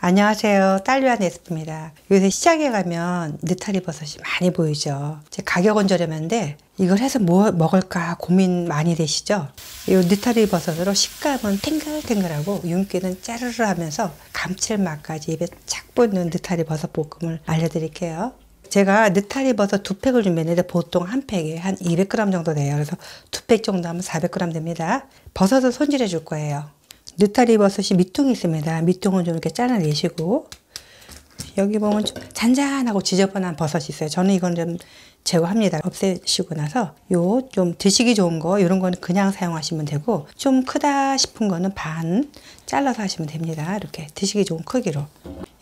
안녕하세요. 딸류한 에스프입니다. 요새 시장에 가면 느타리 버섯이 많이 보이죠. 가격은 저렴한데 이걸 해서 뭐 먹을까 고민 많이 되시죠? 이 느타리 버섯으로 식감은 탱글탱글하고 윤기는 짜르르 하면서 감칠맛까지 입에 착 붙는 느타리 버섯 볶음을 알려드릴게요. 제가 느타리 버섯 2팩을 준비했는데 보통 한 팩에 한 200g 정도 돼요. 그래서 2팩 정도 하면 400g 됩니다. 버섯을 손질해 줄 거예요. 느타리 버섯이 밑둥이 있습니다. 밑둥은 좀 이렇게 잘라내시고, 여기 보면 좀 잔잔하고 지저분한 버섯이 있어요. 저는 이건 좀 제거합니다. 없애시고 나서 요 좀 드시기 좋은 거 이런 거는 그냥 사용하시면 되고, 좀 크다 싶은 거는 반 잘라서 하시면 됩니다. 이렇게 드시기 좋은 크기로.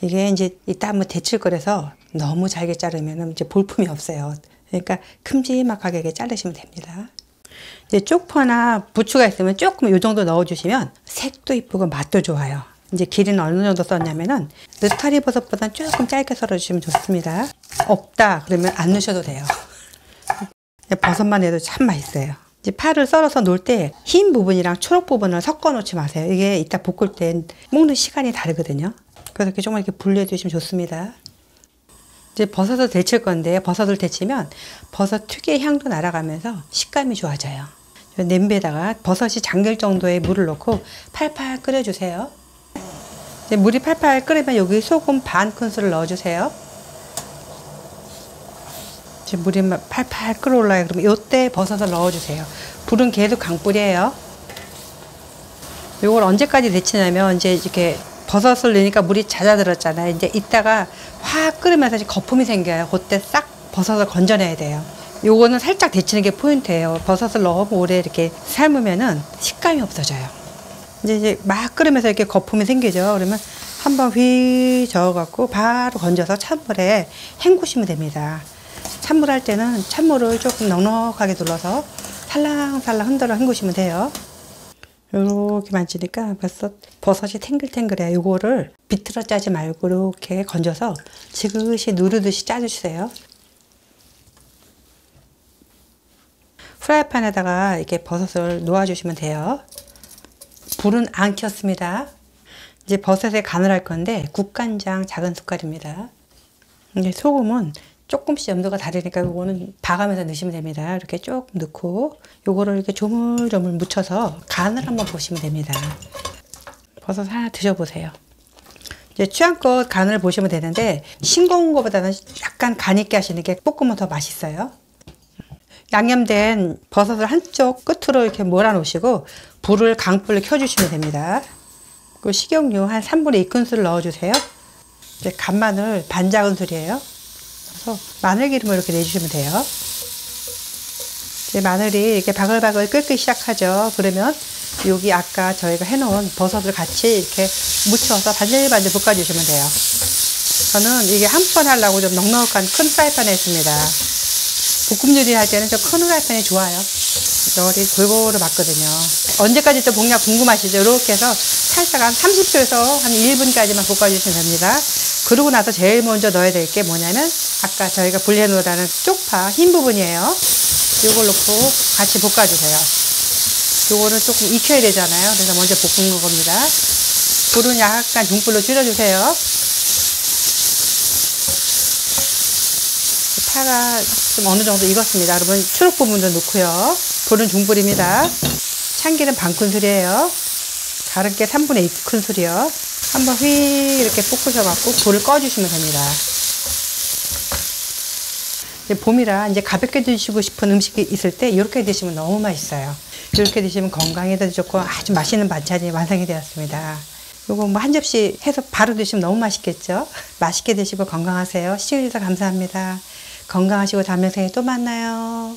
이게 이제 이따 한번 데칠 거라서 너무 잘게 자르면 이제 볼품이 없어요. 그러니까 큼지막하게 이렇게 자르시면 됩니다. 이제 쪽파나 부추가 있으면 조금 이 정도 넣어주시면 색도 이쁘고 맛도 좋아요. 이제 길이는 어느 정도 썼냐면은 느타리 버섯보다는 조금 짧게 썰어주시면 좋습니다. 없다 그러면 안 넣으셔도 돼요. 버섯만 해도 참 맛있어요. 이제 파를 썰어서 놓을 때 흰 부분이랑 초록 부분을 섞어 놓지 마세요. 이게 이따 볶을 때 먹는 시간이 다르거든요. 그래서 이렇게 조금 이렇게 분리해 주시면 좋습니다. 이제 버섯을 데칠 건데, 버섯을 데치면 버섯 특유의 향도 날아가면서 식감이 좋아져요. 냄비에다가 버섯이 잠길 정도의 물을 넣고 팔팔 끓여주세요. 이제 물이 팔팔 끓으면 여기 소금 반 큰술을 넣어주세요. 이제 물이 팔팔 끓어올라요. 그러면 이때 버섯을 넣어주세요. 불은 계속 강불이에요. 이걸 언제까지 데치냐면 이제 이렇게 버섯을 넣으니까 물이 잦아들었잖아요. 이제 이따가 확 끓으면서 이제 거품이 생겨요. 그때 싹 버섯을 건져내야 돼요. 요거는 살짝 데치는 게 포인트예요. 버섯을 너무 오래 이렇게 삶으면은 식감이 없어져요. 이제 막 끓으면서 이렇게 거품이 생기죠. 그러면 한번 휘 저어갖고 바로 건져서 찬물에 헹구시면 됩니다. 찬물 할 때는 찬물을 조금 넉넉하게 눌러서 살랑살랑 흔들어 헹구시면 돼요. 이렇게 만지니까 벌써 버섯이 탱글탱글해요. 이거를 비틀어 짜지 말고 이렇게 건져서 지그시 누르듯이 짜주세요. 프라이팬에다가 이렇게 버섯을 놓아주시면 돼요. 불은 안 켰습니다. 이제 버섯에 간을 할 건데 국간장 작은 숟갈입니다. 이제 소금은 조금씩 염도가 다르니까 이거는 봐가면서 넣으시면 됩니다. 이렇게 조금 넣고 요거를 이렇게 조물조물 묻혀서 간을 한번 보시면 됩니다. 버섯 하나 드셔보세요. 이제 취향껏 간을 보시면 되는데 싱거운 것보다는 약간 간 있게 하시는 게 볶으면 더 맛있어요. 양념된 버섯을 한쪽 끝으로 이렇게 몰아 놓으시고 불을 강불로 켜주시면 됩니다. 그리고 식용유 한 3분의 2큰술 넣어주세요. 이제 간마늘 반 작은술이에요. 그래서 마늘 기름을 이렇게 내주시면 돼요. 이제 마늘이 이렇게 바글바글 끓기 시작하죠. 그러면 여기 아까 저희가 해놓은 버섯을 같이 이렇게 묻혀서 반질반질 볶아주시면 돼요. 저는 이게 한 번 하려고 좀 넉넉한 큰 프라이팬에 했습니다. 볶음 요리 할 때는 좀 큰 프라이팬이 좋아요. 열이 골고루 맞거든요. 언제까지 또 볶냐 궁금하시죠? 이렇게 해서 살짝 한 30초에서 한 1분까지만 볶아주시면 됩니다. 그러고 나서 제일 먼저 넣어야 될 게 뭐냐면 아까 저희가 분리해 놓으라는 쪽파 흰 부분이에요. 이걸 넣고 같이 볶아주세요. 요거는 조금 익혀야 되잖아요. 그래서 먼저 볶는 겁니다. 불은 약간 중불로 줄여주세요. 파가 좀 어느 정도 익었습니다. 여러분 초록 부분도 넣고요. 불은 중불입니다. 참기름 반 큰술이에요. 가른게 3분의 2큰술이요. 한번 휘 이렇게 볶으셔갖고 불을 꺼주시면 됩니다. 이제 봄이라 이제 가볍게 드시고 싶은 음식이 있을 때 이렇게 드시면 너무 맛있어요. 이렇게 드시면 건강에도 좋고 아주 맛있는 반찬이 완성이 되었습니다. 이거 뭐 한 접시 해서 바로 드시면 너무 맛있겠죠? 맛있게 드시고 건강하세요. 시청해주셔서 감사합니다. 건강하시고 다음 영상에 또 만나요.